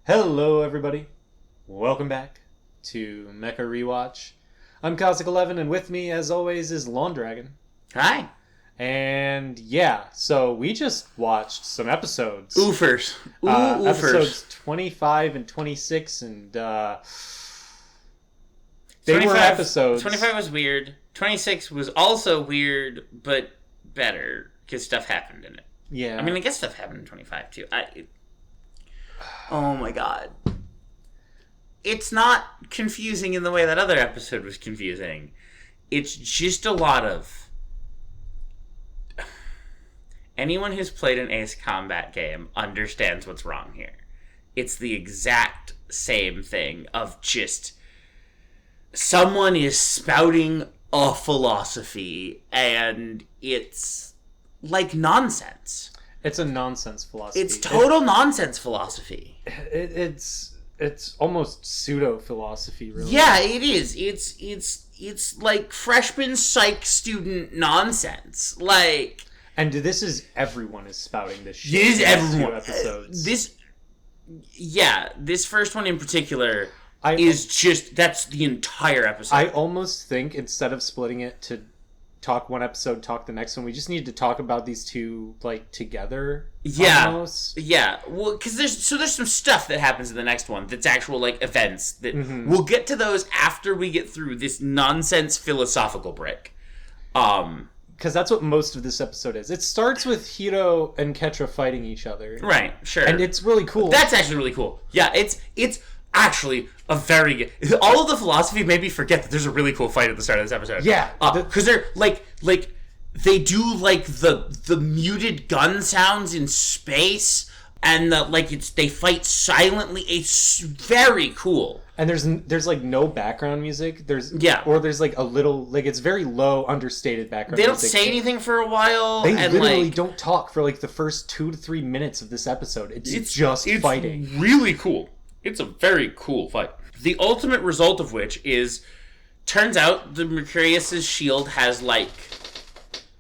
Hello, everybody. Welcome back to Mecha Rewatch. I'm Cossak and with me, as always, is Lawn Dragon. Hi. And yeah, so we just watched some episodes. Oofers. Episodes 25 and 26, and they were episodes. 25 was weird. 26 was also weird, but better, because stuff happened in it. Yeah. I mean, I guess stuff happened in 25, too. Oh my god. It's not confusing in the way that other episode was confusing. It's just a lot of... Anyone who's played an Ace Combat game understands what's wrong here. It's the exact same thing of just... Someone is spouting a philosophy, and it's like nonsense. It's a nonsense philosophy. It's total nonsense philosophy. It's almost pseudo-philosophy, really. Yeah, it is. It's like freshman psych student nonsense. Like... And this is everyone is spouting this shit. This is everyone. 2 episodes. This first one in particular is just, that's the entire episode. I almost think instead of splitting it to talk one episode, talk the next one, we just need to talk about these two, like, together. Yeah. Almost. Yeah. Well, because there's some stuff that happens in the next one that's actual, like, events that we'll get to those after we get through this nonsense philosophical break. Because that's what most of this episode is. It starts with Hiro and Ketra fighting each other. Right, sure. And it's really cool. That's actually really cool. Yeah, it's actually a very good... All of the philosophy made me forget that there's a really cool fight at the start of this episode. Yeah. Because they're, like... They do, like, the muted gun sounds in space, and, they fight silently. It's very cool. And there's like no background music. Or there's like a little, like, it's very low, understated background music. They don't say anything for a while. They literally don't talk for like the first 2 to 3 minutes of this episode. It's just fighting. It's really cool. It's a very cool fight. The ultimate result of which is, turns out the Mercurius's shield has like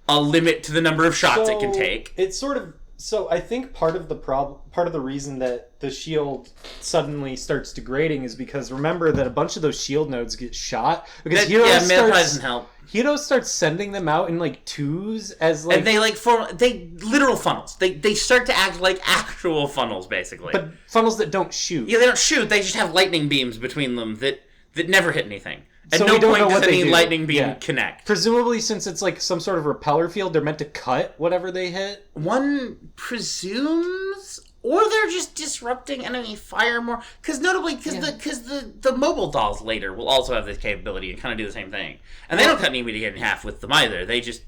a limit to the number of shots it can take. It's sort of... So I think part of the reason that the shield suddenly starts degrading is because remember that a bunch of those shield nodes get shot because Hiro doesn't help. Hiro starts sending them out in like twos as like, and they like form literal funnels. They start to act like actual funnels basically. But funnels that don't shoot. Yeah, they don't shoot. They just have lightning beams between them that never hit anything. At so no we don't point know does what any they do. lightning beam connect. Presumably, since it's like some sort of repeller field, they're meant to cut whatever they hit. One presumes, or they're just disrupting enemy fire more. Because notably, the mobile dolls later will also have this capability and kind of do the same thing. And they don't cut anybody in half with them either. They just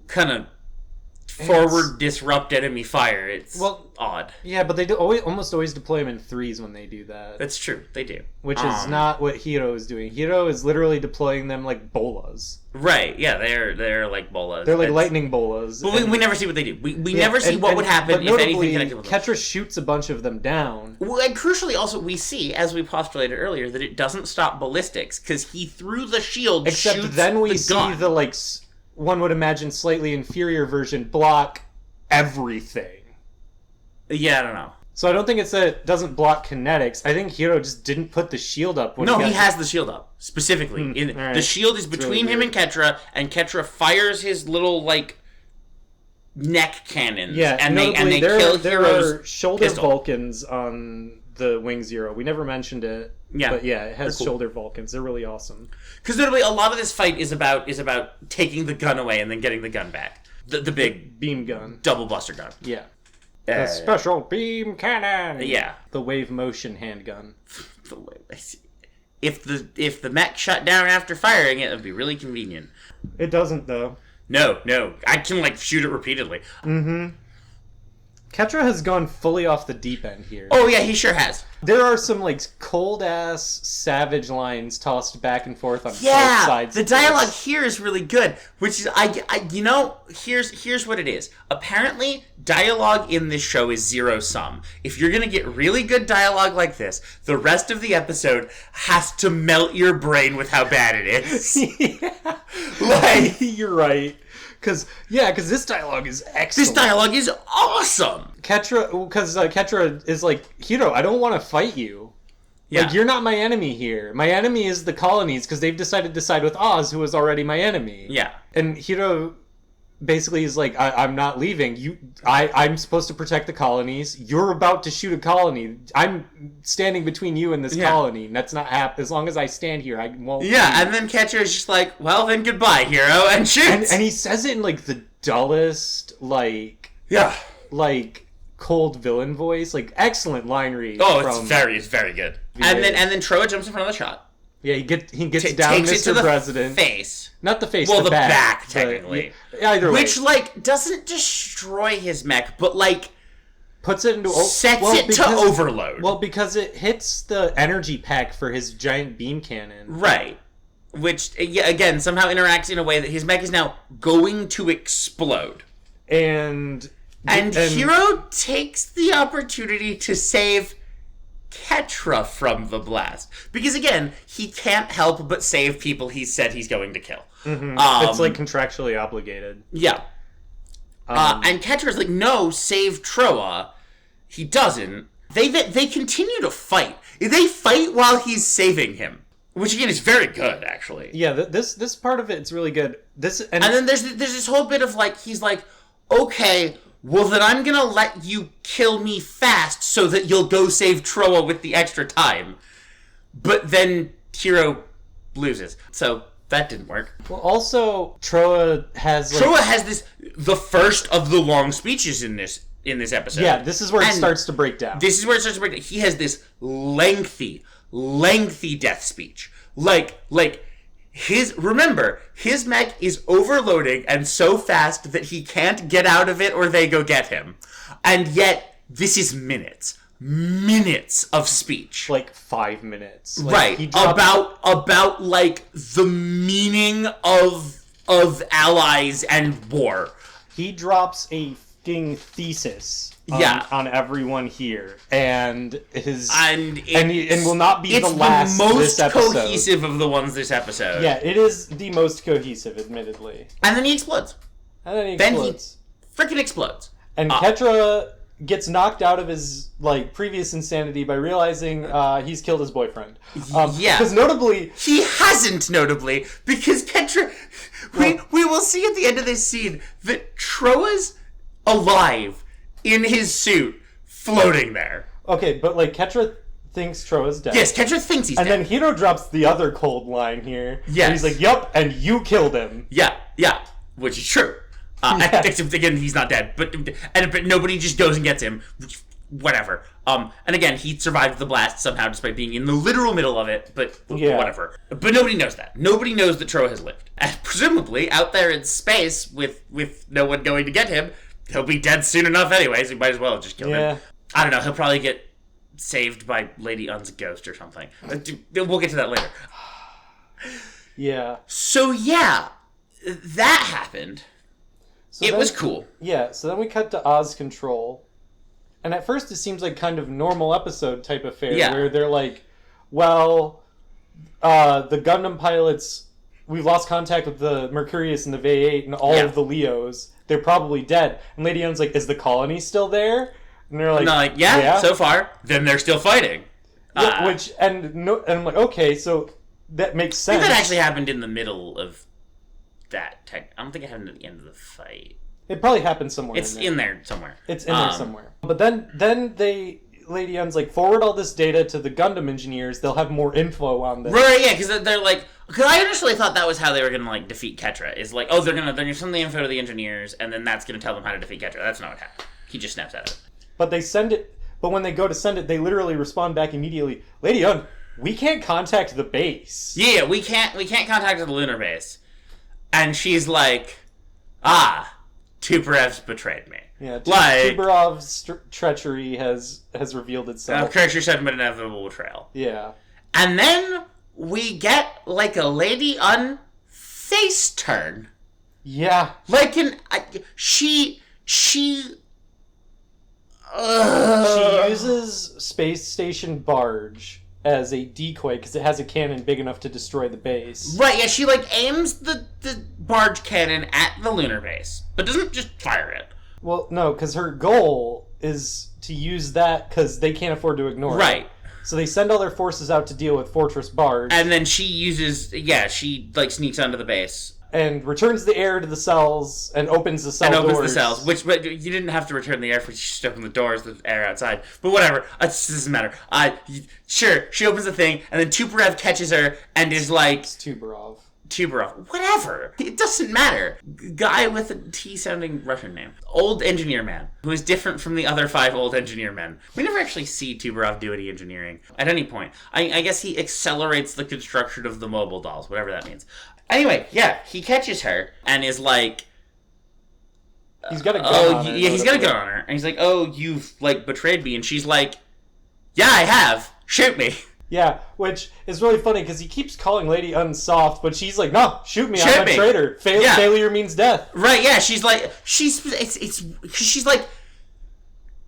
kind of forward disrupt enemy fire. It's odd. Yeah, but they do almost always deploy them in threes when they do that. That's true. They do. Which is not what Hiro is doing. Hiro is literally deploying them like bolas. Right. Yeah, they're like bolas. They're like lightning bolas. But we never see what they do. We never see what would happen if anything connected with them. Ketra shoots a bunch of them down. Well, and crucially also we see, as we postulated earlier, that it doesn't stop ballistics because he threw the shield. Except then we see the like... One would imagine slightly inferior version block everything. Yeah, I don't know. So I don't think it's that it doesn't block kinetics. I think Hiro just didn't put the shield up. He has the shield up, specifically. Right. The shield is between him and Ketra fires his little, like, neck cannons. Yeah, and they kill Hiro's there are shoulder pistol. Vulcans on the Wing Zero. We never mentioned it. Yeah, but yeah, it has shoulder Vulcans. They're really awesome. Because notably, a lot of this fight is about taking the gun away and then getting the gun back. The big beam gun, double buster gun. Yeah, the special beam cannon. Yeah, the wave motion handgun. If the mech shut down after firing it, would be really convenient. It doesn't though. No, I can like shoot it repeatedly. Mm-hmm. Ketra has gone fully off the deep end here. Oh yeah, he sure has. There are some like cold ass savage lines tossed back and forth on both sides. The dialogue here is really good, which is here's what it is. Apparently, dialogue in this show is zero sum. If you're gonna get really good dialogue like this, the rest of the episode has to melt your brain with how bad it is. Yeah. Like you're right. Because this dialogue is excellent. This dialogue is awesome. Ketra is like, Hiro, I don't want to fight you. Yeah. Like, you're not my enemy here. My enemy is the colonies, because they've decided to side with Oz, who was already my enemy. Yeah. And Hiro basically is like, I'm not leaving. I'm supposed to protect the colonies. You're about to shoot a colony. I'm standing between you and this colony. And that's not happening. As long as I stand here, I won't leave. And then Ketra is just like, well, then goodbye, Hiro, and shoots. And he says it in, like, the dullest, like... Yeah. Like, cold villain voice. Like, excellent line read. Oh, it's very good. And then Troa jumps in front of the shot. Yeah, he gets down Mr. President. Face. Not the face, well, the back technically. Either way. Which, like, doesn't destroy his mech, but, like... puts it into... to overload. Well, because it hits the energy pack for his giant beam cannon. Right. Which, again, somehow interacts in a way that his mech is now going to explode. And Hiro takes the opportunity to save Ketra from the blast. Because, again, he can't help but save people he said he's going to kill. Mm-hmm. It's, like, contractually obligated. Yeah. And Ketra's like, no, save Troa. He doesn't. They continue to fight. They fight while he's saving him. Which, again, is very good, actually. Yeah, this part of it's really good. And then there's this whole bit of, like, he's like, okay... well, then I'm gonna let you kill me fast so that you'll go save Troa with the extra time. But then Hiro loses. So that didn't work. Well, also, Troa has the first of the long speeches in this episode. Yeah, this is where it starts to break down. He has this lengthy death speech. His mech is overloading and so fast that he can't get out of it or they go get him. And yet, this is minutes of speech. Like 5 minutes. Like, right. About like the meaning of allies and war. He drops a fucking thesis on everyone here, and will not be the last. It's the most this cohesive of the ones this episode. Yeah, it is the most cohesive, admittedly. And then he explodes. Then he freaking explodes. And Ketra gets knocked out of his previous insanity by realizing he's killed his boyfriend. Because notably, he hasn't. Because Ketra, we will see at the end of this scene that Troa's alive in his suit, floating there. Okay, but Ketra thinks Troa's dead. Yes, Ketra thinks he's dead. And then Hiro drops the other cold line here. Yes. And he's like, "Yup, and you killed him." Yeah, which is true. Except again, he's not dead, but nobody just goes and gets him. Whatever. And again, he survived the blast somehow, despite being in the literal middle of it. But whatever. But nobody knows that. Nobody knows that Troa has lived. And presumably, out there in space, with no one going to get him, he'll be dead soon enough anyway. So you might as well just kill him. I don't know. He'll probably get saved by Lady Un's ghost or something. We'll get to that later. Yeah. So that happened. So it was cool. Yeah, so then we cut to Oz Control. And at first it seems like kind of normal episode type affair where they're like, well, the Gundam pilots, we've lost contact with the Mercurius and the V8 and all of the Leos. They're probably dead. And Lady Young's like, is the colony still there? And they're like, yeah, so far. Then they're still fighting. And I'm like, okay, so that makes sense. I think that actually happened in the middle of that. I don't think it happened at the end of the fight. It probably happened somewhere. It's in there somewhere. It's in there somewhere. But then Lady Young's like, forward all this data to the Gundam engineers. They'll have more info on this. Right, yeah, because they're like... Because I initially thought that was how they were going to, defeat Ketra. Is like, they're going to send the info to the engineers, and then that's going to tell them how to defeat Ketra. That's not what happened. He just snaps at it. But they send it... But when they go to send it, they literally respond back immediately. Lady Young, we can't contact the base. Yeah, we can't contact the lunar base. And she's like, Tuporev's betrayed me. Yeah, Tuporov's treachery has revealed itself. Treachery said, but inevitable betrayal. Yeah. And then we get, a Lady Un face turn. Yeah. She uses space station barge as a decoy because it has a cannon big enough to destroy the base. Right, yeah, she, aims the barge cannon at the lunar base, but doesn't just fire it. Well, no, because her goal is to use that because they can't afford to ignore it. Right. So they send all their forces out to deal with Fortress Barge. And then she uses, she sneaks onto the base. And returns the air to the cells and opens the cell doors. And opens the cells, but you didn't have to return the air, for you just open the doors, the air outside. But whatever, it doesn't matter. Sure, she opens the thing, and then Tuporev catches her and is like... It's Tuborov. Whatever. It doesn't matter. Guy with a T-sounding Russian name. Old engineer man, who is different from the other 5 old engineer men. We never actually see Tuborov do any engineering at any point. I guess he accelerates the construction of the mobile dolls, whatever that means. Anyway, yeah, he catches her and is like... He's got a gun on her. Yeah, he's got a gun on her. And he's like, oh, you've, betrayed me. And she's like, yeah, I have. Shoot me. Yeah, which is really funny because he keeps calling Lady Unsoft, but she's like, no, shoot me, I'm a traitor. Failure means death. Right, yeah, she's like,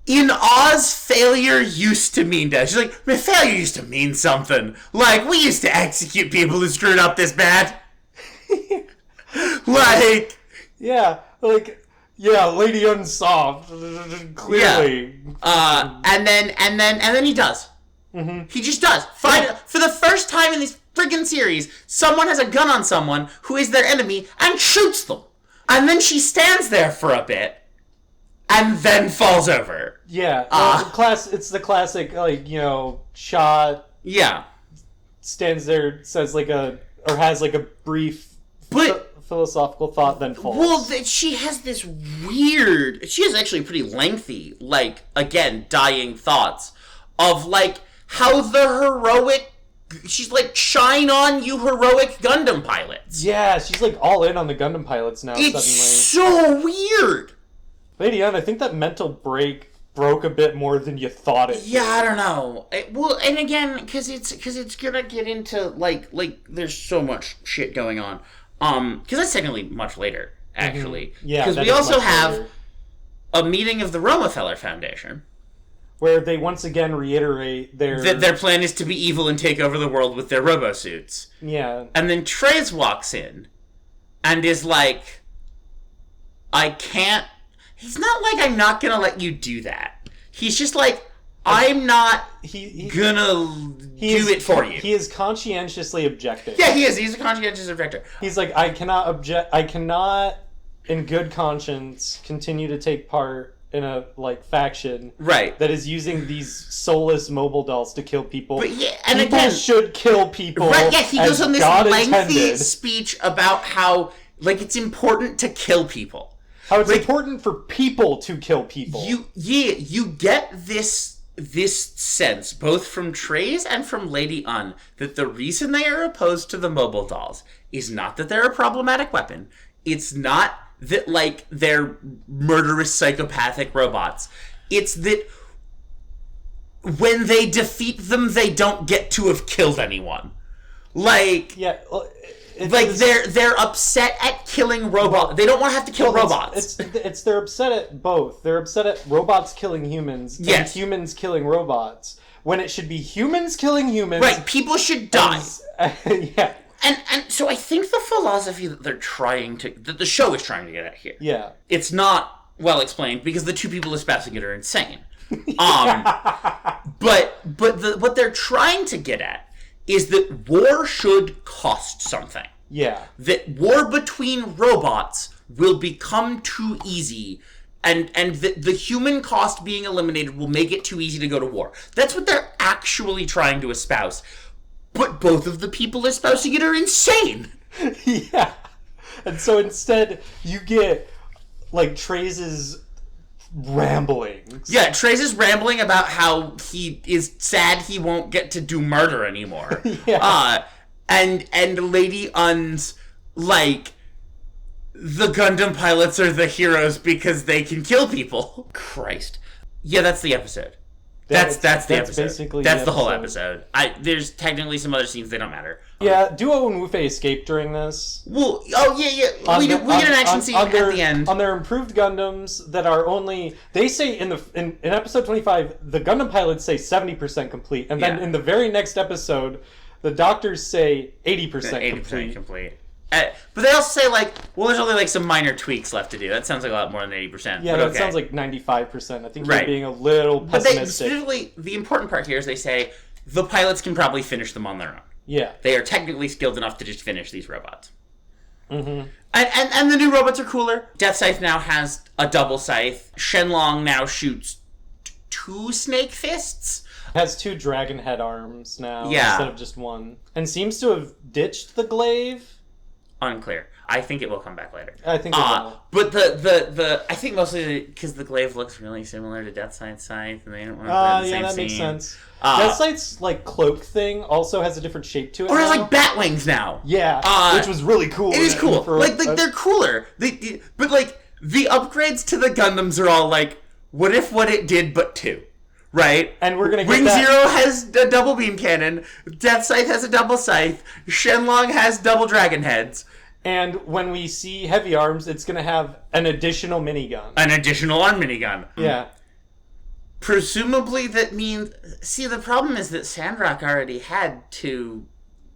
in Oz, failure used to mean death. She's like, failure used to mean something. We used to execute people who screwed up this bad. Yeah, Lady Unsoft, clearly. Yeah. And then he does. Mm-hmm. He just does. For the first time in this friggin' series, someone has a gun on someone who is their enemy and shoots them. And then she stands there for a bit and then falls over. Yeah. It's the classic, shot. Yeah. Stands there, says has a brief philosophical thought, then falls. Well, she has this weird... She has actually pretty lengthy, again, dying thoughts of, how the heroic... She's like, shine on, you heroic Gundam pilots. Yeah, she's all in on the Gundam pilots now, it's suddenly. So weird. Lady Anne, I think that mental break broke a bit more than you thought it did. I don't know. And again, because it's gonna get into, there's so much shit going on. Because that's technically much later, actually. Mm-hmm. Yeah, because we also have a meeting of the Romefeller Foundation. Where they once again reiterate their plan is to be evil and take over the world with their robo-suits. Yeah. And then Trez walks in and is like, I can't... He's not like, I'm not gonna let you do that. He's just like, I'm not gonna do it for you. He is conscientiously objective. Yeah, he is. He's a conscientious objector. He's like, I cannot, in good conscience, continue to take part in a faction that is using these soulless mobile dolls to kill people. But yeah, and people again, should kill people. Right? Yeah, he goes on this God lengthy intended. speech about how it's important to kill people. How it's important for people to kill people. You get this sense both from Trez and from Lady Un that the reason they are opposed to the mobile dolls is not that they're a problematic weapon. It's not that, they're murderous, psychopathic robots. It's that when they defeat them, they don't get to have killed anyone. Yeah, they're upset at killing robots. They don't want to have to kill robots. They're upset at both. They're upset at robots killing humans and humans killing robots. When it should be humans killing humans. Right, people should die. Yeah. And so I think the philosophy that that the show is trying to get at here. Yeah. It's not well explained because the two people espousing it are insane. But what they're trying to get at is that war should cost something. Yeah. That war between robots will become too easy and that the human cost being eliminated will make it too easy to go to war. That's what they're actually trying to espouse. But both of the people espousing it are insane. Yeah. And so instead, you get, Trez's ramblings. Yeah, Trez is rambling about how he is sad he won't get to do murder anymore. Yeah. And Lady Un's, the Gundam pilots are the heroes because they can kill people. Christ. Yeah, that's the episode. That's the episode. Basically that's the whole episode. There's technically some other scenes that don't matter. Yeah, Duo and Wu-Fei escape during this. Well, yeah. We get an action scene at the end. On their improved Gundams that are only... They say in episode 25, the Gundam pilots say 70% complete. And then in the very next episode, the doctors say 80% complete. But they also say, there's only, some minor tweaks left to do. That sounds like a lot more than 80%. Yeah, that sounds like 95%. I think you're being a little pessimistic. But specifically, the important part here is they say the pilots can probably finish them on their own. Yeah. They are technically skilled enough to just finish these robots. Mm-hmm. And the new robots are cooler. Death Scythe now has a double scythe. Shenlong now shoots 2 snake fists. Has 2 dragon head arms now instead of just 1. And seems to have ditched the glaive. Unclear. I think it will come back later. I think it will. But the I think mostly because the glaive looks really similar to Death Scythe's scythe, and they don't want to play the same that scene. Makes sense. Death Scythe's cloak thing also has a different shape to it. Or it has bat wings now. Yeah, which was really cool. It is cool. They're cooler. But the upgrades to the Gundams are all what if what it did but 2. Right? And we're gonna get Wing Zero has a double beam cannon. Death Scythe has a double scythe. Shenlong has double dragon heads. And when we see Heavy Arms, it's gonna have an additional minigun. An additional arm minigun. Yeah. Presumably that means... See, the problem is that Sandrock already had 2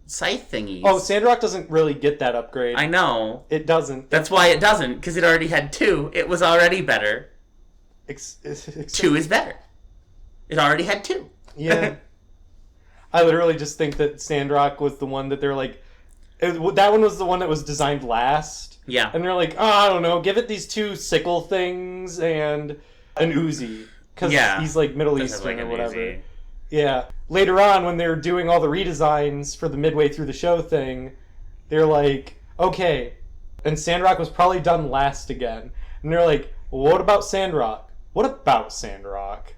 scythe thingies. Oh, Sandrock doesn't really get that upgrade. I know. It doesn't. That's why it doesn't, because it already had 2. It was already better. 2 is better. It already had 2. Yeah. I literally just think that Sandrock was the one that they're that one was the one that was designed last. Yeah. And they're I don't know, give it these 2 sickle things and an Uzi. Because he's Middle Eastern or whatever. Uzi. Yeah. Later on, when they're doing all the redesigns for the midway through the show thing, they're okay. And Sandrock was probably done last again. And they're well, what about Sandrock? What about Sandrock?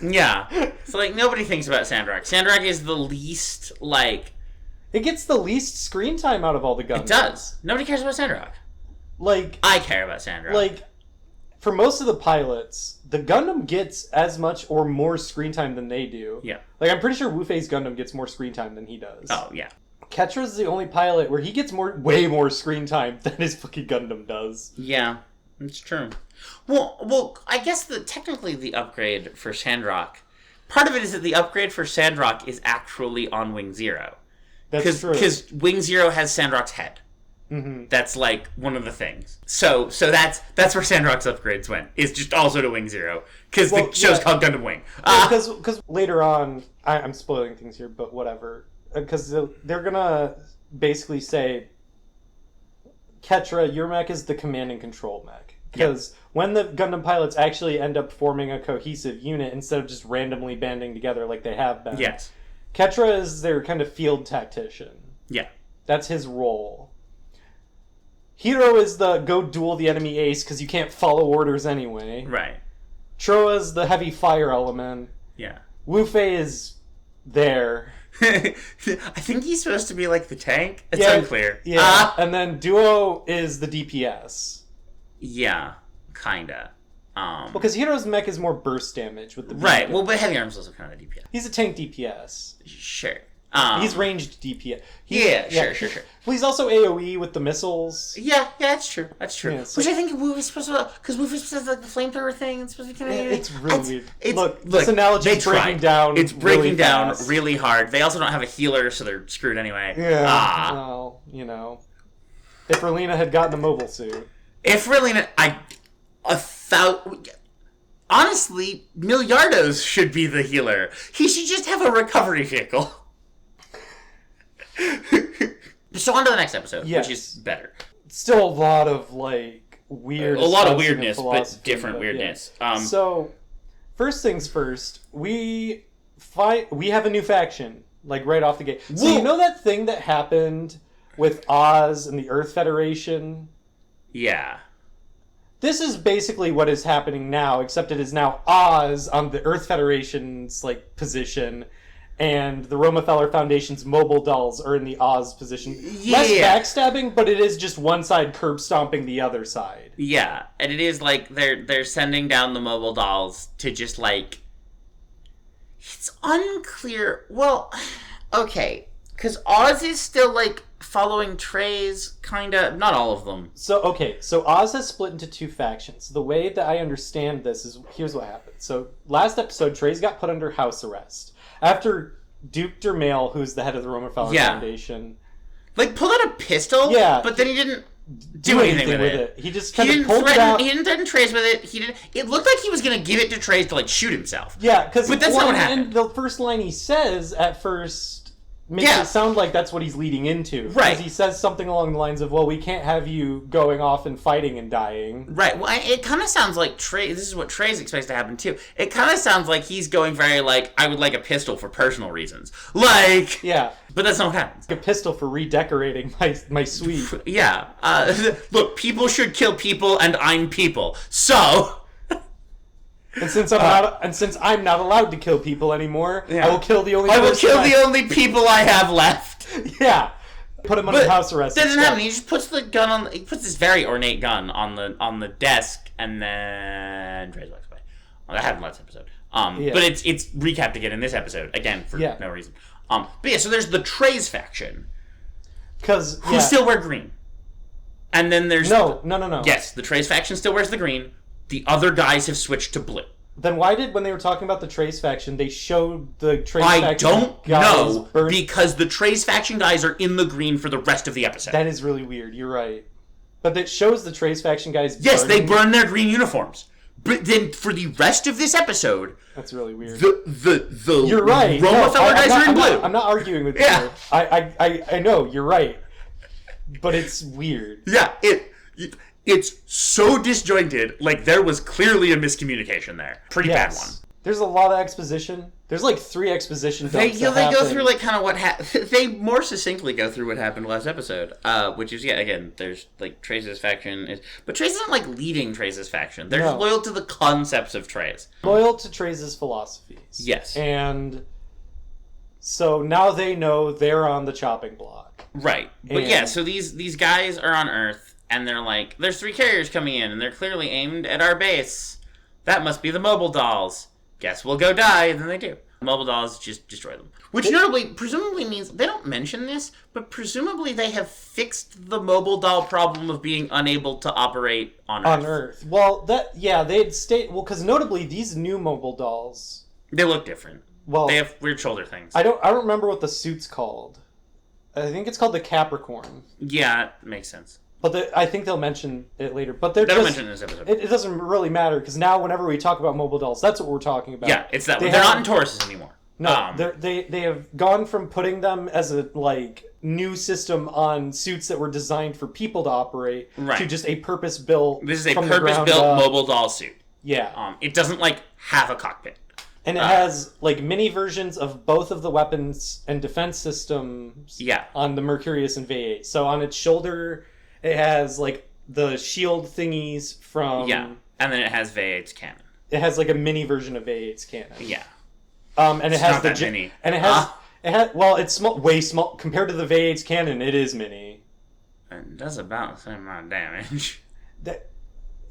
Yeah. So, nobody thinks about Sandrock. Sandrock is the least, It gets the least screen time out of all the Gundams. It does. Nobody cares about Sandrock. I care about Sandrock. For most of the pilots, the Gundam gets as much or more screen time than they do. Yeah. I'm pretty sure Wu-Fei's Gundam gets more screen time than he does. Oh, yeah. Ketra's the only pilot where he gets way more screen time than his fucking Gundam does. Yeah, it's true. Well, I guess technically the upgrade for Sandrock, part of it is that the upgrade for Sandrock is actually on Wing Zero. That's true. Because Wing Zero has Sandrock's head. Mm-hmm. That's one of the things. So that's where Sandrock's upgrades went. Is just also to Wing Zero because the show's called Gundam Wing. Because later on, I'm spoiling things here, but whatever. Because they're gonna basically say, Ketra, your mech is the command and control mech. Because when the Gundam pilots actually end up forming a cohesive unit instead of just randomly banding together like they have been. Yes. Ketra is their kind of field tactician. Yeah. That's his role. Hiro is the go duel the enemy ace because you can't follow orders anyway. Right. Troa is the heavy fire element. Yeah. Wu-Fei is there. I think he's supposed to be the tank. It's unclear. Yeah. And then Duo is the DPS. Yeah, kinda. Because Hiro's mech is more burst damage with the right. Well, but Heavy Arms is also kind of DPS. He's a tank DPS. Sure. He's ranged DPS. Sure. Well, he's also AoE with the missiles. Yeah, that's true. That's true. Yeah, so which I think Wu-Fei's supposed to, because Wu-Fei's supposed to the flamethrower thing. It's supposed to be kind of. It's really weird. Look, this analogy is breaking down. It's breaking really down fast. really hard. They also don't have a healer, so they're screwed anyway. Yeah. Well, if Relina had gotten a mobile suit. If Relina, honestly, Miliardos should be the healer. He should just have a recovery vehicle. So on to the next episode, which is better. Still a lot of weird. A lot of weirdness, but different weirdness. Yeah. So, first things first, we have a new faction right off the gate. So you know that thing that happened with Oz and the Earth Federation? Yeah. This is basically what is happening now, except it is now Oz on the Earth Federation's position, and the Romefeller Foundation's mobile dolls are in the Oz position. Yeah. Less backstabbing, but it is just one side curb stomping the other side. Yeah, and it is they're sending down the mobile dolls to just It's unclear. Well, okay. Because Oz is still, like, following Trey's, kind of... Not all of them. So Oz has split into two factions. The way that I understand this is... Here's what happened. So, last episode, Trey's got put under house arrest. After Duke Dermail, who's the head of the Rockefeller Foundation... Like, pulled out a pistol? Yeah. But then he didn't do anything with it. He just kind of pulled it out. He didn't threaten Trace with it. It looked like he was going to give it to Trace to, like, shoot himself. Yeah, because... But that's not what happened. The first line he says at first... makes it sound like that's what he's leading into. Right. Because he says something along the lines of, well, we can't have you going off and fighting and dying. Right. Well, it kind of sounds like Trey... This is what Trey's expects to happen, too. It kind of sounds like he's going very, like, I would like a pistol for personal reasons. Like... Yeah. But that's not what happens. A pistol for redecorating my suite. Yeah. Look, people should kill people, and I'm people. So... And since I'm not allowed to kill people anymore, I will kill the only only people I have left. Yeah. Put him under house arrest. That doesn't happen. He just puts the gun on. He puts this very ornate gun on the desk, and then Trey's walks away. Well, that happened last episode. But it's recapped again in this episode again for no reason. But yeah, so there's the Trey's faction, who still wear green, and then there's no. Yes, the Trey's faction still wears the green. The other guys have switched to blue. Then why did, when they were talking about the Trace faction, they showed the Trace faction I don't know, because the Trace faction guys are in the green for the rest of the episode. That is really weird, you're right. But it shows the Trace faction guys Yes, they burn their green uniforms. But then for the rest of this episode... That's really weird. The You're right. Rockefeller guys are in blue. I'm not arguing with you. I know, you're right. But it's weird. Yeah, it's so disjointed. Like, there was clearly a miscommunication there. Pretty bad one. There's a lot of exposition. There's like 3 exposition dumps. They go through like kind of what happened. They more succinctly go through what happened last episode, which is again, there's like Trace's faction but Trace isn't like leading Trace's faction. They're just loyal to the concepts of Trace. Loyal to Trace's philosophies. Yes. And so now they know they're on the chopping block. Right. But so these guys are on Earth. And they're like, there's 3 carriers coming in, and they're clearly aimed at our base. That must be the mobile dolls. Guess we'll go die, and then they do. The mobile dolls just destroy them. Which presumably means, they don't mention this, but presumably they have fixed the mobile doll problem of being unable to operate on Earth. Well, they'd state, because notably, these new mobile dolls... They look different. Well, they have weird shoulder things. I don't remember what the suit's called. I think it's called the Capricorn. Yeah, it makes sense. But I think they'll mention it later. But they don't mention it in this episode. It doesn't really matter, because now whenever we talk about mobile dolls, that's what we're talking about. Yeah, it's that. They're not in Tauruses anymore. No, they have gone from putting them as a new system on suits that were designed for people to operate to just a purpose-built. This is a purpose-built mobile doll suit. Yeah. It doesn't have a cockpit. And it has mini versions of both of the weapons and defense systems. Yeah. On the Mercurius and V8. So on its shoulder, it has the shield thingies from. Yeah. And then it has V8's cannon. It has a mini version of V8's cannon. Yeah. And it has not that mini. And it has it's small, way small compared to the V8's cannon. It is mini. It does about the same amount of damage.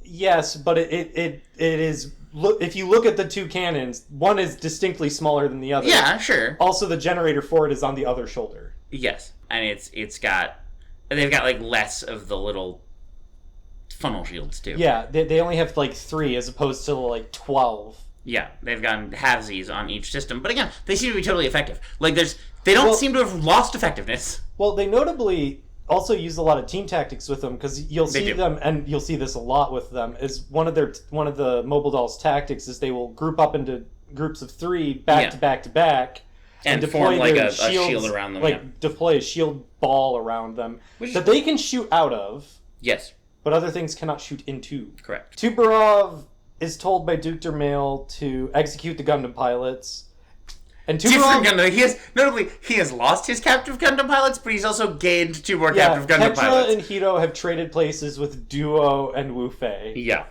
Yes, but it is. Look, if you look at the 2 cannons, one is distinctly smaller than the other. Yeah, sure. Also, the generator for it is on the other shoulder. Yes, and they've got less of the little funnel shields too. Yeah, they only have 3 as opposed to 12. Yeah, they've gotten halvesies on each system, but again, they seem to be totally effective. They don't seem to have lost effectiveness. Well, they notably also use a lot of team tactics with them, because you'll see them, and you'll see this a lot with them. Is one of the mobile dolls' tactics is they will group up into groups of 3 back to back to back, and deploy form a shield around them. Deploy a shield ball around them that they can shoot out of. Yes, but other things cannot shoot into. Correct. Tuberov is told by Duke Dermail to execute the Gundam pilots. And different Gundam. He has lost his captive Gundam pilots, but he's also gained 2 more captive Gundam pilots. Petra and Hito have traded places with Duo and Wu Fei. Yeah.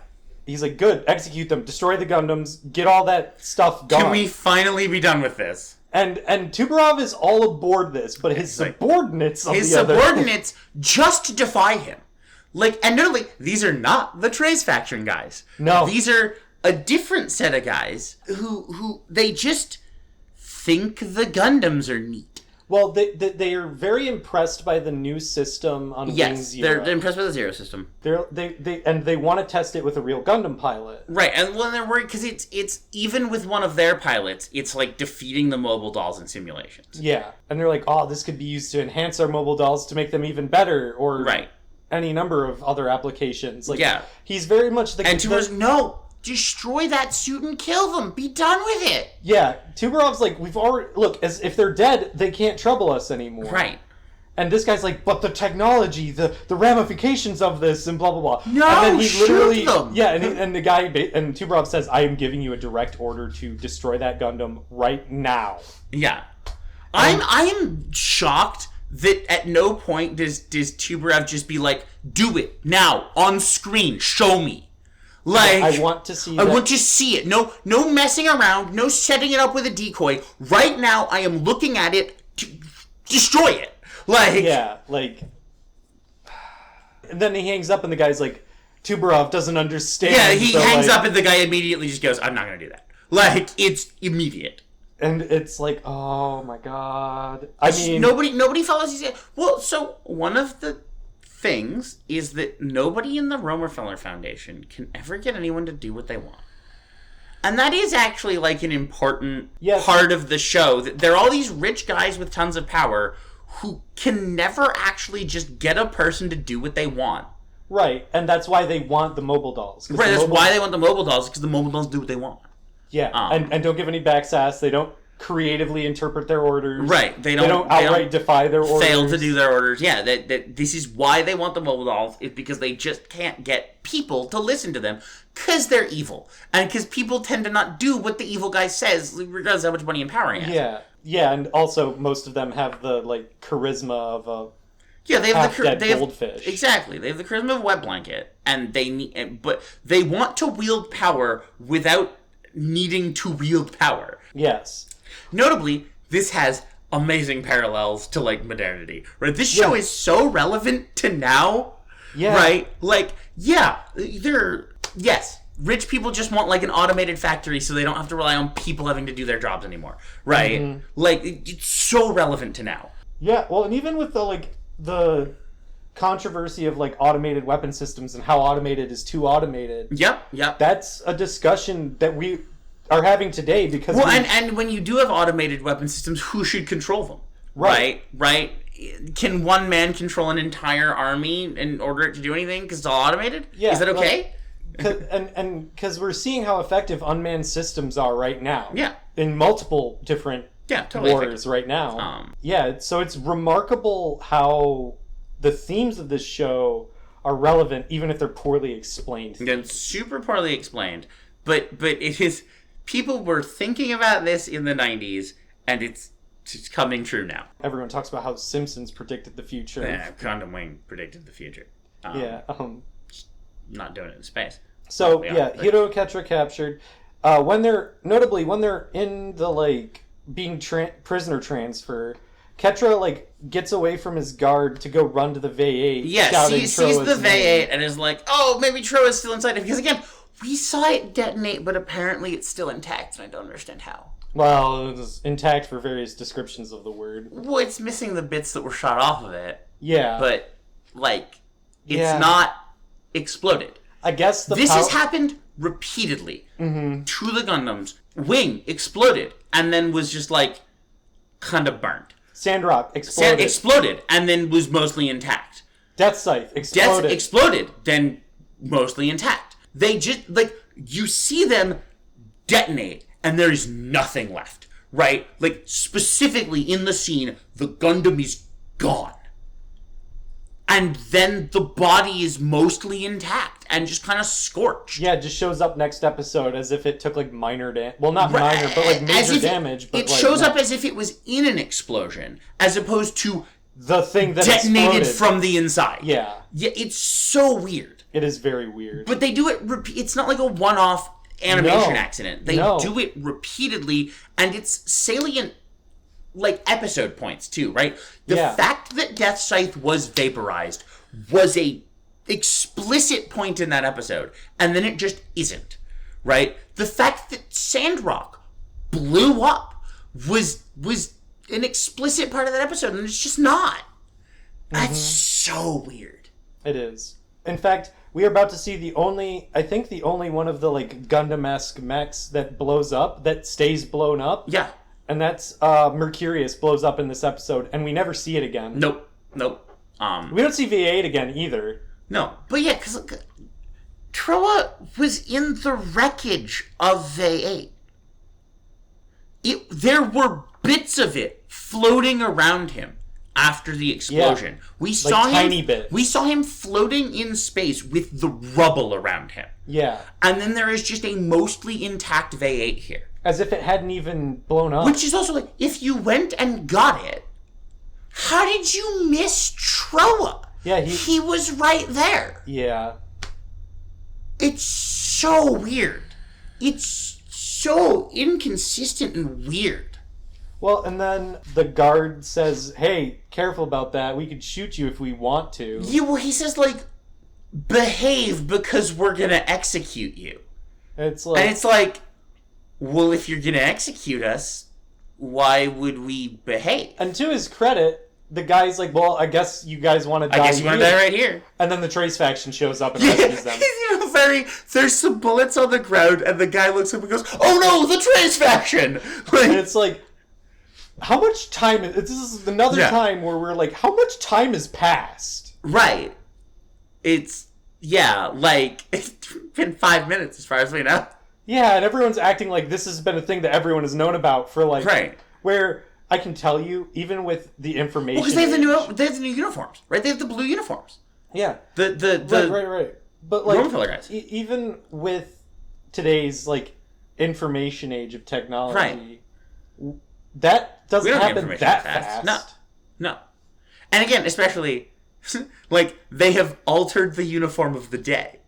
He's like, good, execute them, destroy the Gundams, get all that stuff gone. Can we finally be done with this? And Tuberov is all aboard this, but his subordinates just defy him. And notably, these are not the Trace faction guys. No. These are a different set of guys who they just think the Gundams are neat. Well, they are very impressed by the new system on Wing Zero. They're impressed by the Zero system. They want to test it with a real Gundam pilot. Right, and when they're worried, because it's even with one of their pilots, it's like defeating the mobile dolls in simulations. Yeah, and they're like, oh, this could be used to enhance our mobile dolls to make them even better, or any number of other applications. Like, he's very much the... And Tuberov's, no! Destroy that suit and kill them. Be done with it. Yeah, Tuberov's like, we've already... Look, as if they're dead, they can't trouble us anymore. Right. And this guy's like, but the technology, the ramifications of this, and blah, blah, blah. No, and then he shoot them. Yeah, and the guy... And Tuberov says, I am giving you a direct order to destroy that Gundam right now. Yeah. I'm shocked that at no point does Tuberov just be like, do it, now, on screen, show me. Like, I want to see I want to see it. No messing around. No setting it up with a decoy. Right now, I am looking at it to destroy it. Like, yeah, like. And then he hangs up, and the guy's like, Tuberov doesn't understand. Yeah, he hangs up, and the guy immediately just goes, "I'm not going to do that." Like, it's immediate. And it's like, oh my god. I mean, nobody follows his. Well, so one of the things is that nobody in the Romerfeller Foundation can ever get anyone to do what they want. And that is actually like an important part of the show. There are all these rich guys with tons of power who can never actually just get a person to do what they want. Right, and that's why they want the mobile dolls. Right, that's why they want the mobile dolls, because the mobile dolls do what they want. Yeah, and don't give any backsass. They don't creatively interpret their orders. Right. They don't outright defy their orders. Fail to do their orders. Yeah, that this is why they want the mobile dolls, is because they just can't get people to listen to them, because they're evil. And because people tend to not do what the evil guy says, regardless of how much money and power he has. Yeah. Yeah, and also most of them have the, like, charisma of a they have half-dead goldfish. Exactly. They have the charisma of a wet blanket, and but they want to wield power without needing to wield power. Yes. Notably, this has amazing parallels to, like, modernity. Right? This show is so relevant to now. Yeah. Right? Like, rich people just want, like, an automated factory so they don't have to rely on people having to do their jobs anymore. Right? Mm-hmm. Like, it's so relevant to now. Yeah, well, and even with the controversy of, like, automated weapon systems and how automated is too automated. Yep. That's a discussion that we are having today because... Well, and when you do have automated weapon systems, who should control them? Right? Can one man control an entire army in order it to do anything because it's all automated? Yeah. Is that okay? And because we're seeing how effective unmanned systems are right now. Yeah. In multiple different wars right now. So it's remarkable how the themes of this show are relevant even if they're poorly explained. They're super poorly explained. But it is... People were thinking about this in the 90s, and it's coming true now. Everyone talks about how Simpsons predicted the future. Yeah, Gundam Wing predicted the future. Not doing it in space. So, Hiro Ketra captured. When they're in the, like, being prisoner transfer, Ketra, like, gets away from his guard to go run to the VA-8. Yeah, sees the VA-8 and is like, oh, maybe Troa's still inside it. Because, again... We saw it detonate, but apparently it's still intact, and I don't understand how. Well, it was intact for various descriptions of the word. Well, it's missing the bits that were shot off of it. Yeah. But, like, it's not exploded. I guess this has happened repeatedly to the Gundams. Wing exploded, and then was just, like, kind of burnt. Sandrock exploded. Exploded, and then was mostly intact. Death Scythe exploded. Death exploded, then mostly intact. They just, like, you see them detonate, and there is nothing left, right? Like, specifically in the scene, the Gundam is gone. And then the body is mostly intact and just kind of scorched. Yeah, it just shows up next episode as if it took, like, minor damage. Well, not minor, but, like, major damage. It shows up as if it was in an explosion, as opposed to the thing that detonated exploded from the inside. Yeah. Yeah, it's so weird. It is very weird. But they do it... It's not like a one-off animation accident. They do it repeatedly, and it's salient, like, episode points, too, right? The fact that Death Scythe was vaporized was a explicit point in that episode, and then it just isn't, right? The fact that Sandrock blew up was an explicit part of that episode, and it's just not. That's so weird. It is. In fact, we are about to see the only one of the like Gundam-esque mechs that blows up, that stays blown up. Yeah. And that's Mercurius blows up in this episode, and we never see it again. Nope. We don't see VA8 again either. No. But yeah, because Troa was in the wreckage of VA8. There were bits of it floating around him after the explosion. Yeah. We saw him tiny bits. We saw him floating in space with the rubble around him. Yeah. And then there is just a mostly intact VA8 here. As if it hadn't even blown up. Which is also like, if you went and got it, how did you miss Troa? Yeah, he was right there. Yeah. It's so weird. It's so inconsistent and weird. Well, and then the guard says, hey, careful about that. We could shoot you if we want to. Yeah, well, he says, like, behave because we're going to execute you. And it's like, well, if you're going to execute us, why would we behave? And to his credit, the guy's like, well, I guess you guys want to die. I guess you want to die right here. And then the Trace faction shows up and rescues them. There's some bullets on the ground, and the guy looks up and goes, oh no, the Trace faction! And it's like, how much time... This is another time where we're like, how much time has passed? Right. It's been 5 minutes as far as we know. Yeah, and everyone's acting like this has been a thing that everyone has known about for like... Right. Where I can tell you, even with the information... Well, because they have the new uniforms, right? They have the blue uniforms. Yeah. Right. But like, Roman guys. Even with today's like information age of technology, that doesn't happen that fast. No. And again, especially like they have altered the uniform of the day,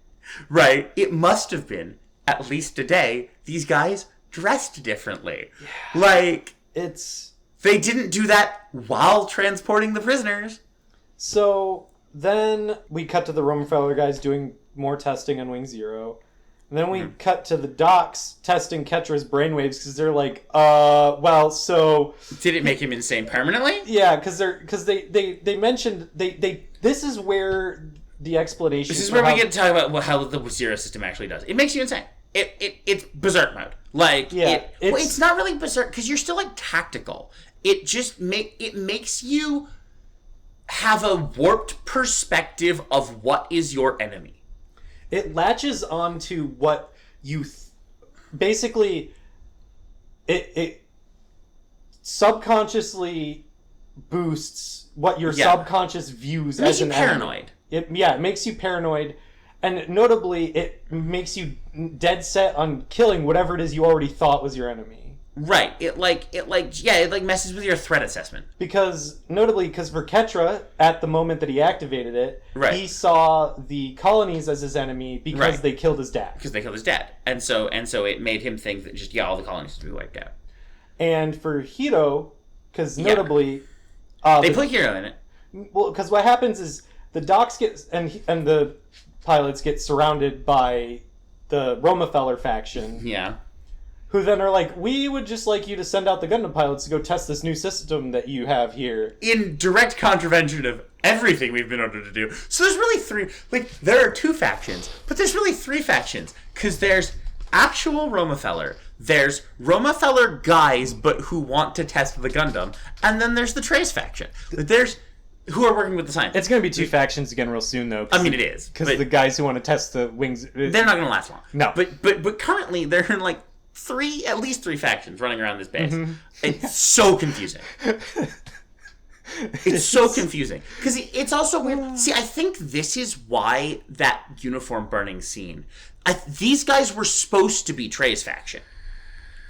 right? It must have been at least a day these guys dressed differently. Yeah. Like they didn't do that while transporting the prisoners. So then we cut to the Roman guys doing more testing on Wing Zero. And then we cut to the docks testing Ketra's brainwaves because they're like, so... Did it make him insane permanently? Yeah, because they mentioned... This is where the explanation... This is where we get to talk about how the Zero system actually does. It makes you insane. It's berserk mode. Like, it's not really berserk because you're still like tactical. It just makes you have a warped perspective of what is your enemy. It latches onto what you... basically, it subconsciously boosts what your subconscious views as an paranoid. Enemy. It makes you paranoid. And notably, it makes you dead set on killing whatever it is you already thought was your enemy. Right. It messes with your threat assessment. Notably, because for Ketra, at the moment that he activated it, he saw the colonies as his enemy because they killed his dad. And so it made him think that just, all the colonies would be wiped out. And for Hiro, because notably... they put Hiro in it. Well, because what happens is the docks get... and the pilots get surrounded by the Romefeller faction. Yeah. Who then are like, we would just like you to send out the Gundam pilots to go test this new system that you have here. In direct contravention of everything we've been ordered to do. So there's really three... there are two factions, but there's really three factions. Because there's actual Romefeller, there's Romefeller guys, but who want to test the Gundam, and then there's the Trace faction. There's... who are working with the scientists. It's going to be two factions again real soon, though. I mean, it is. Because the guys who want to test the wings... they're not going to last long. No. But currently, they're in, at least three factions running around this base. Mm-hmm. It's so confusing. It's so confusing. Because it's also weird. See, I think this is why that uniform burning scene... these guys were supposed to be Trace faction.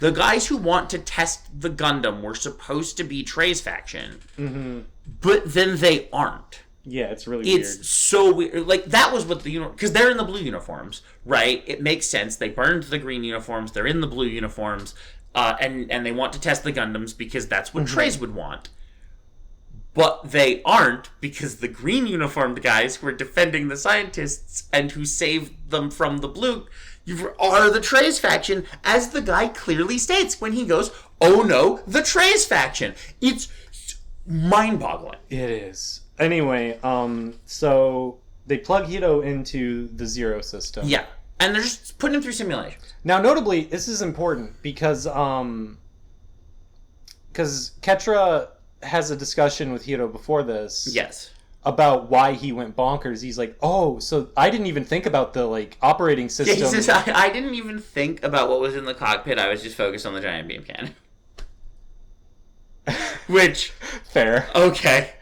The guys who want to test the Gundam were supposed to be Trace faction. Mm-hmm. But then they aren't. Yeah, it's really weird. It's so weird. That was what the uniform... because they're in the blue uniforms, right? It makes sense. They burned the green uniforms. They're in the blue uniforms. And they want to test the Gundams because that's what Trace would want. But they aren't because the green uniformed guys who are defending the scientists and who saved them from the blue... are the Trace faction, as the guy clearly states when he goes, oh no, the Trace faction. It's mind-boggling. It is. Anyway, so they plug Hiro into the Zero system. Yeah, and they're just putting him through simulations. Now, notably, this is important because Ketra has a discussion with Hiro before this. Yes. About why he went bonkers. He's like, oh, so I didn't even think about the, like, operating system. Yeah, he says, I didn't even think about what was in the cockpit. I was just focused on the giant beam cannon. Which... Fair. Okay.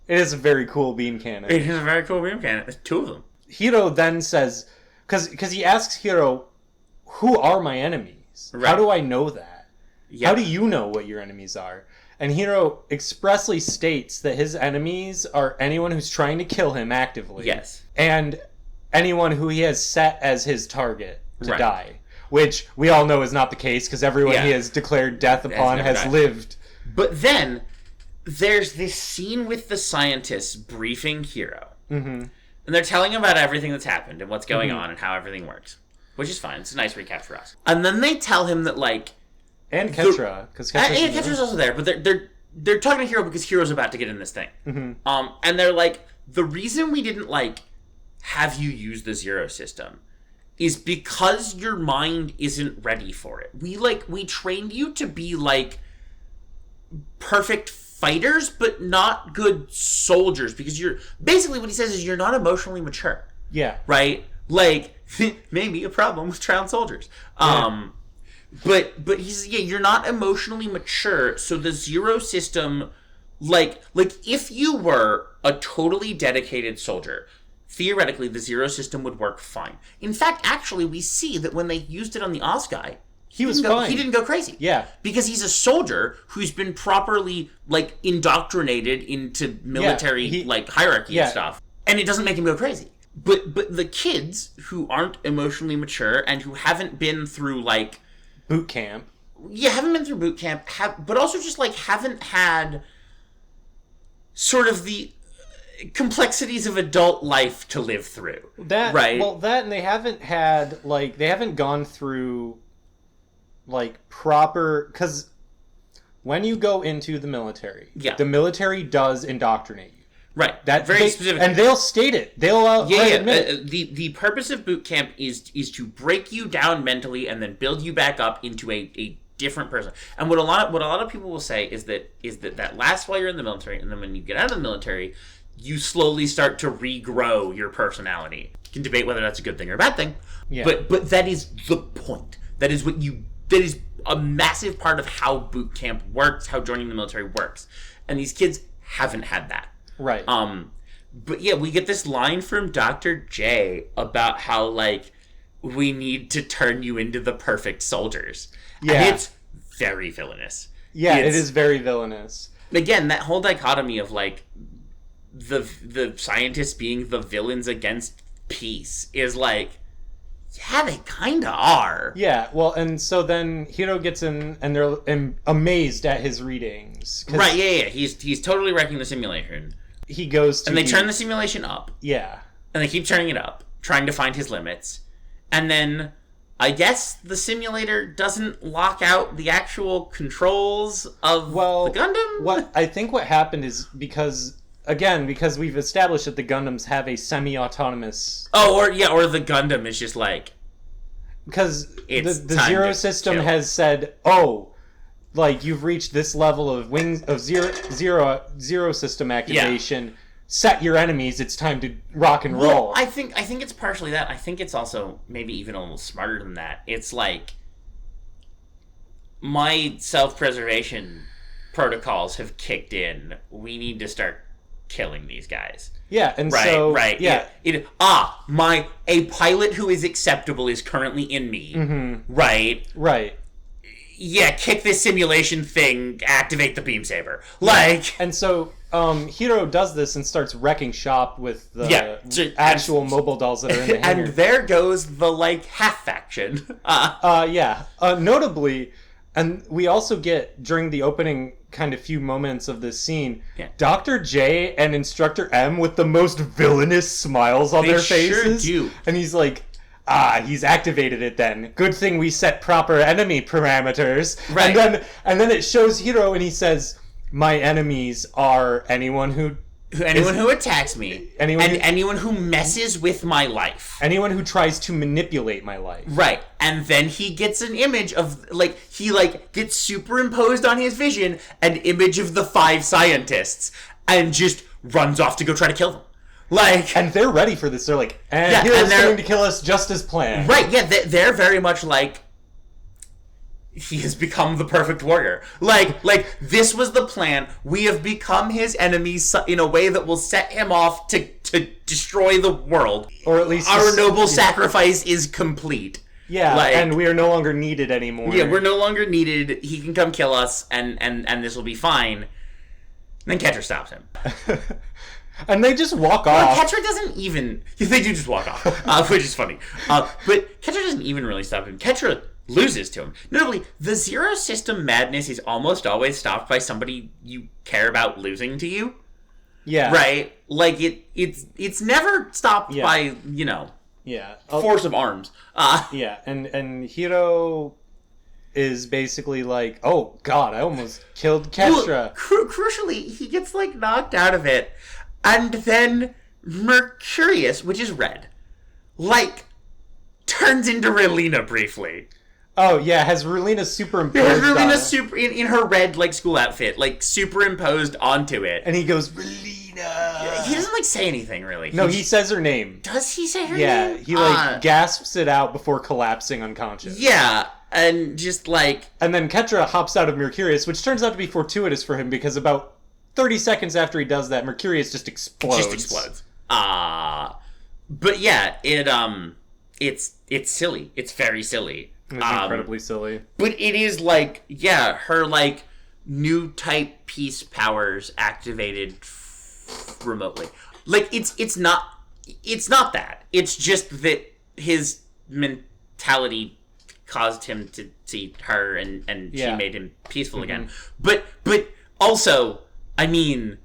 It is a very cool beam cannon. It is a very cool beam cannon. There's two of them. Hiro then says... Because he asks Hiro, who are my enemies? Right. How do I know that? Yeah. How do you know what your enemies are? And Hiro expressly states that his enemies are anyone who's trying to kill him actively. Yes. And anyone who he has set as his target to Right. die. Which we all know is not the case, because everyone he has declared death upon has died. lived. But then, there's this scene with the scientists briefing Hiro. Mm-hmm. And they're telling him about everything that's happened and what's going on and how everything works. Which is fine. It's a nice recap for us. And then they tell him that, like... And Ketra, because Ketra's also there, but they're talking to Hiro because Hiro's about to get in this thing. Mm-hmm. And they're like, the reason we didn't, like, have you use the Zero system is because your mind isn't ready for it. We trained you to be, like, perfect fighters, but not good soldiers, because you're... Basically what he says is you're not emotionally mature. Yeah. Right? Like, maybe a problem with child soldiers. Yeah. But he's, you're not emotionally mature, so the Zero system, like if you were a totally dedicated soldier, theoretically the Zero system would work fine. In fact, actually, we see that when they used it on the Oz guy, he was fine. He didn't go crazy. Yeah. Because he's a soldier who's been properly, like, indoctrinated into military, hierarchy and stuff. And it doesn't make him go crazy. But the kids who aren't emotionally mature and who haven't been through, like... boot camp. Yeah, haven't been through boot camp, but also just, like, haven't had sort of the complexities of adult life to live through. That, right? Well, that, and they haven't had, like, they haven't gone through, like, proper... Because when you go into the military, the military does indoctrinate you. Right. That's very specific. And they'll state it. They'll admit it. The purpose of boot camp is to break you down mentally and then build you back up into a different person. And what a lot of people will say is that lasts while you're in the military, and then when you get out of the military, you slowly start to regrow your personality. You can debate whether that's a good thing or a bad thing. Yeah. But that is the point. That is a massive part of how boot camp works, how joining the military works. And these kids haven't had that. Right. But yeah, we get this line from Dr. J about how, like, we need to turn you into the perfect soldiers. Yeah. And it's very villainous. Yeah, it is very villainous. Again, that whole dichotomy of, like, the scientists being the villains against peace is like, yeah, they kinda are. Yeah, well, and so then Hiro gets in, and they're amazed at his readings. Right, yeah. He's totally wrecking the simulation. He goes to... And they turn the simulation up. Yeah. And they keep turning it up, trying to find his limits. And then, I guess the simulator doesn't lock out the actual controls of the Gundam? I think what happened is because we've established that the Gundams have a semi-autonomous... or the Gundam is just like... Because the Zero system has said, like, you've reached this level of zero system activation. Yeah. Set your enemies. It's time to rock and roll. I think it's partially that. I think it's also maybe even a little smarter than that. It's like my self-preservation protocols have kicked in. We need to start killing these guys. Yeah, and a pilot who is acceptable is currently in me. Mm-hmm. Right. Yeah, kick this simulation thing, activate the beam saber. And so Hiro does this and starts wrecking shop with the actual mobile dolls that are in the hangar. And there goes the, like, half faction. Notably, and we also get, during the opening kind of few moments of this scene, Dr. J and Instructor M with the most villainous smiles on their faces. Sure do. And he's like, he's activated it then. Good thing we set proper enemy parameters. Right. And then it shows Hiro and he says, my enemies are anyone who attacks me. Anyone who messes with my life. Anyone who tries to manipulate my life. Right. And then he gets an image of, he gets superimposed on his vision an image of the 5 scientists and just runs off to go try to kill them. And they're ready for this. They're like, Hiro's going to kill us just as planned. Right, yeah, they're very much like, he has become the perfect warrior. This was the plan. We have become his enemies in a way that will set him off to destroy the world. Or at least our noble sacrifice is complete. Yeah, and we are no longer needed anymore. Yeah, we're no longer needed. He can come kill us, and this will be fine. And then Ketra stops him. And they just walk off. Ketra doesn't even... They do just walk off, which is funny. But Ketra doesn't even really stop him. Ketra loses to him. Notably, the Zero System madness is almost always stopped by somebody you care about losing to you. Yeah. Right? It's never stopped by, force of arms. Yeah, and Hiro is basically like, oh god, I almost killed Ketra. Crucially, he gets knocked out of it. And then Mercurius, which is red, turns into Relina briefly. Oh, yeah, has Relina superimposed on it. In her red, school outfit, superimposed onto it. And he goes, Relina! He doesn't, say anything, really. No, he says her name. Does he say her Yeah, name? he, gasps it out before collapsing unconscious. Yeah, and just, And then Ketra hops out of Mercurius, which turns out to be fortuitous for him, because about 30 seconds after he does that, Mercurius just explodes. But yeah, it's silly. It's very silly. It's incredibly silly. But it is her new type peace powers activated remotely. It's not that. It's just that his mentality caused him to see her and she made him peaceful again. But also, I mean,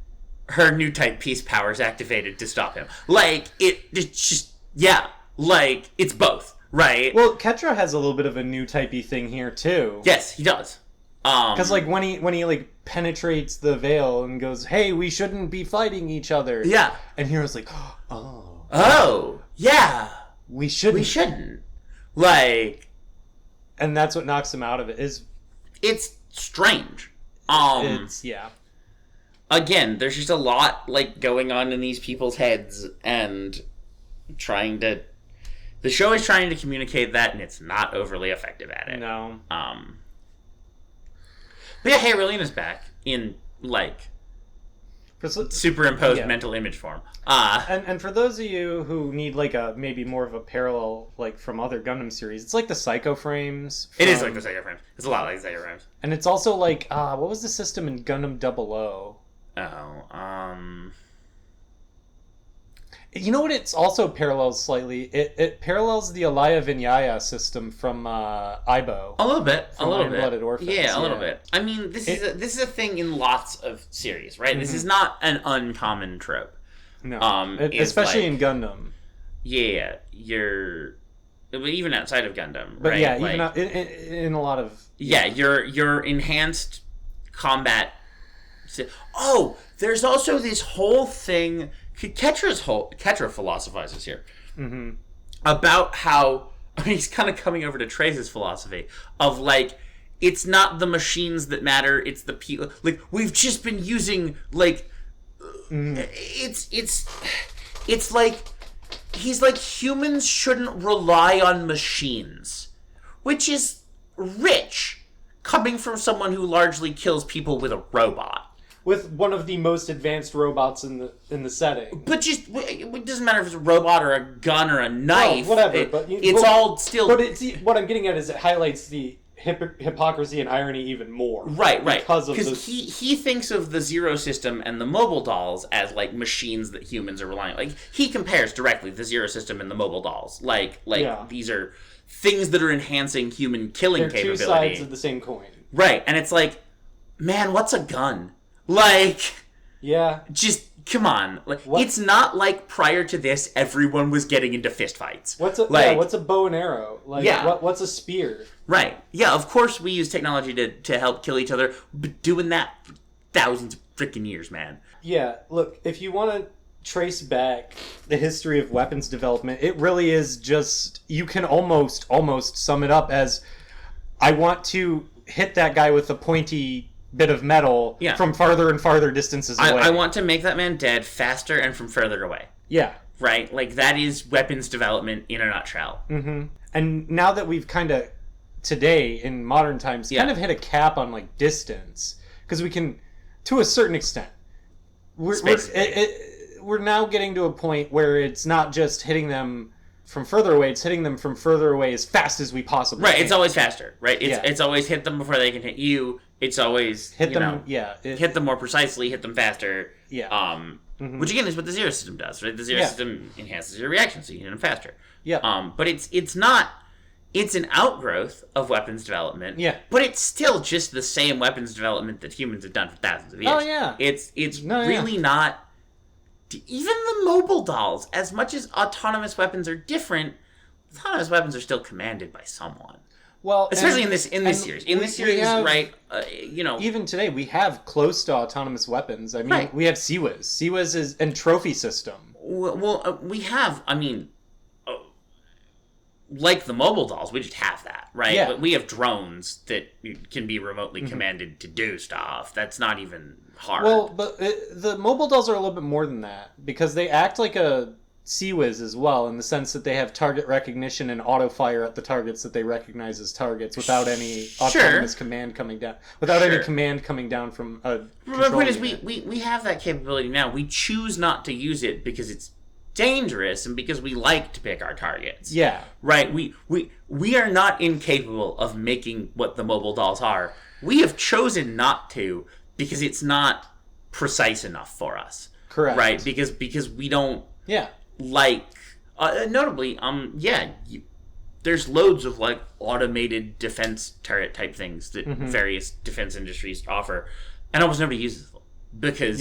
her new type peace powers activated to stop him. It's just, it's both, right? Well, Ketra has a little bit of a new typey thing here, too. Yes, he does. Because, when he penetrates the veil and goes, hey, we shouldn't be fighting each other. Yeah. And Hero's like, oh, yeah. We shouldn't. And that's what knocks him out of it. It's strange. Again, there's just a lot, going on in these people's heads, and the show is trying to communicate that, and it's not overly effective at it. No. But yeah, hey, Relina's back in, superimposed mental image form. And for those of you who need, maybe more of a parallel, from other Gundam series, it's like the Psycho Frames. It is like the Psycho Frames. It's a lot like the Psycho Frames. And it's also what was the system in Gundam 00? You know what? It's also parallels slightly. It parallels the Alaya Vinyaya system from Aibo. A little bit. Blooded Orphans. Yeah, a little bit. I mean, this is a thing in lots of series, right? Mm-hmm. This is not an uncommon trope. No, especially in Gundam. Yeah, even outside of Gundam, but right? Yeah, even in a lot of your enhanced combat. Oh, there's also this whole thing. Ketra philosophizes here about how he's kind of coming over to Trace's philosophy of it's not the machines that matter, it's the people. We've just been using it's he's humans shouldn't rely on machines, which is rich coming from someone who largely kills people with a robot. With one of the most advanced robots in the setting. But it doesn't matter if it's a robot or a gun or a knife. Well, whatever. It's all still... But what I'm getting at is it highlights the hypocrisy and irony even more. Right. Because he thinks of the Zero System and the mobile dolls as machines that humans are relying on. He compares directly the Zero System and the mobile dolls. These are things that are enhancing human killing capability. They're two sides of the same coin. Right, and it's man, what's a gun? Yeah. Just come on. It's not like prior to this, everyone was getting into fistfights. What's a bow and arrow? What's a spear? Right. Yeah, of course we use technology to help kill each other, but doing that for thousands of freaking years, man. Yeah, look, if you want to trace back the history of weapons development, it really is just, you can almost sum it up as, I want to hit that guy with a pointy bit of metal from farther and farther distances away. I want to make that man dead faster and from further away. Yeah. Right? Like, that is weapons development in a nutshell. Mm-hmm. And now that we've kind of, today, in modern times, kind of hit a cap on, like, distance, because we can, to a certain extent, we're now getting to a point where it's not just hitting them from further away, it's hitting them from further away as fast as we possibly can. Right, it's always faster, right? It's always hit them before they can hit you. It's always hit them more precisely, hit them faster. Yeah. Which again is what the zero system does, right? The zero system enhances your reaction, so you hit them faster. Yeah. But it's not. It's an outgrowth of weapons development. Yeah. But it's still just the same weapons development that humans have done for thousands of years. Oh yeah. It's really not. Even the mobile dolls, as much as autonomous weapons are different, autonomous weapons are still commanded by someone. Well, especially in this series. In this series, right? Even today, we have close to autonomous weapons. I mean, we have CIWS. CIWS is and trophy system. Well, we have. I mean, like the mobile dolls, we just have that, right? Yeah. But we have drones that can be remotely commanded to do stuff. That's not even hard. Well, but the mobile dolls are a little bit more than that, because they act like a CIWS as well, in the sense that they have target recognition and auto fire at the targets that they recognize as targets without any autonomous command coming down. Any command coming down from a control The point is, unit. we have that capability now. We choose not to use it because it's dangerous and because we like to pick our targets. Yeah. Right? We are not incapable of making what the mobile dolls are. We have chosen not to because it's not precise enough for us. Correct. Right? Because we don't like notably there's loads of like automated defense turret type things that various defense industries offer, and almost nobody uses them because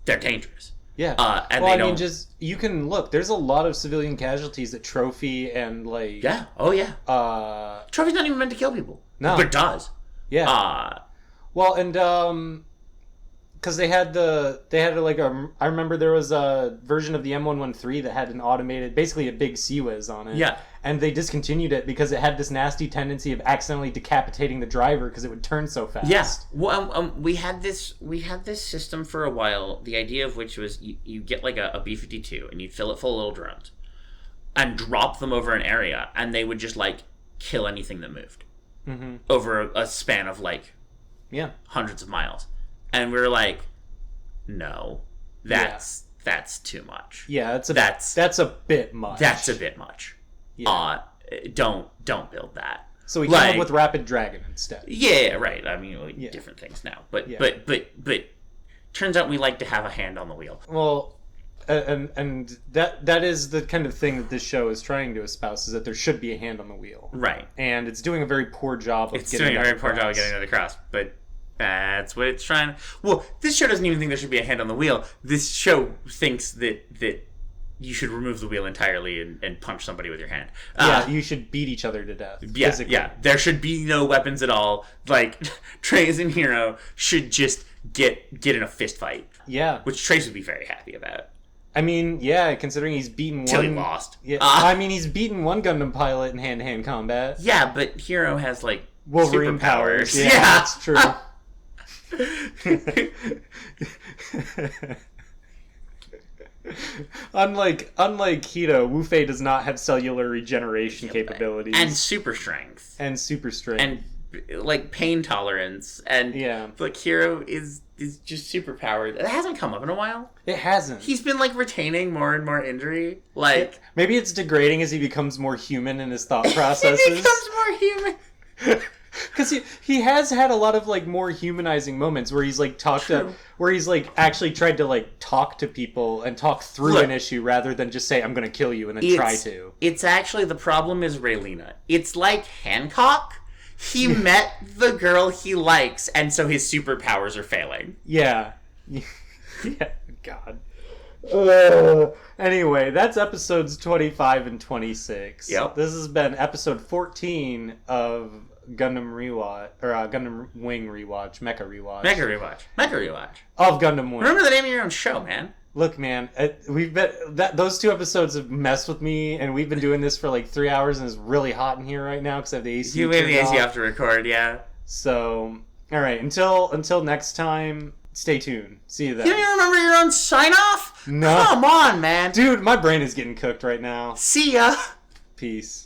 they're dangerous. Yeah. And well, I mean, just you can look. There's a lot of civilian casualties at Trophy and like. Yeah. Oh yeah. Trophy's not even meant to kill people. No. But it does. Yeah. Well, and because they had like I remember there was a version of the M113 that had an automated, basically a big CIWS on it. Yeah. And they discontinued it because it had this nasty tendency of accidentally decapitating the driver because it would turn so fast. Yeah. Well, we had this system for a while. The idea of which was you get like a B-52 and you fill it full of little drones, and drop them over an area, and they would just like kill anything that moved over a span of like hundreds of miles. And we were like, no, that's too much. Yeah, that's a bit much. That's a bit much. Yeah. Don't build that. So we came up with Rapid Dragon instead. Yeah, right. I mean, different things now, but turns out we like to have a hand on the wheel. Well, and that is the kind of thing that this show is trying to espouse, is that there should be a hand on the wheel. Right. And it's doing a very poor job of getting that across, but that's what it's trying to... Well, this show doesn't even think there should be a hand on the wheel. This show thinks that you should remove the wheel entirely and punch somebody with your hand. You should beat each other to death. Physically. Yeah. There should be no weapons at all. Like, Trace and Hero should just get in a fist fight. Yeah. Which Trace would be very happy about. I mean, considering he's beaten one... Till he lost. Yeah, I mean, he's beaten one Gundam pilot in hand-to-hand combat. Yeah, but Hero has, like, Wolverine superpowers. Yeah, that's true. Unlike Hito, Wu-Fei does not have cellular regeneration capabilities. And super strength. And, like, pain tolerance. And, like, Hiro is just super powered. It hasn't come up in a while. It hasn't. He's been, like, retaining more and more injury. Like... Maybe it's degrading as he becomes more human in his thought processes. He becomes more human. Because he has had a lot of like more humanizing moments where he's like where he's like actually tried to like talk to people and talk through an issue rather than just say I'm going to kill you and then try to. It's actually, the problem is Raylena. It's like Hancock. He met the girl he likes, and so his superpowers are failing. Yeah. Yeah, God. Anyway, that's episodes 25 and 26. Yep. This has been episode 14 of Gundam Rewatch, or Gundam Wing Rewatch, Mecha Rewatch. Mecha Rewatch. Of Gundam Wing. Remember the name of your own show, man. Look, man, we've been those 2 episodes have messed with me, and we've been doing this for like 3 hours, and it's really hot in here right now because I have the AC. You have the AC off to record, yeah. So, all right, until next time, stay tuned. See you then. You don't even remember your own sign off? No. Come on, man. Dude, my brain is getting cooked right now. See ya. Peace.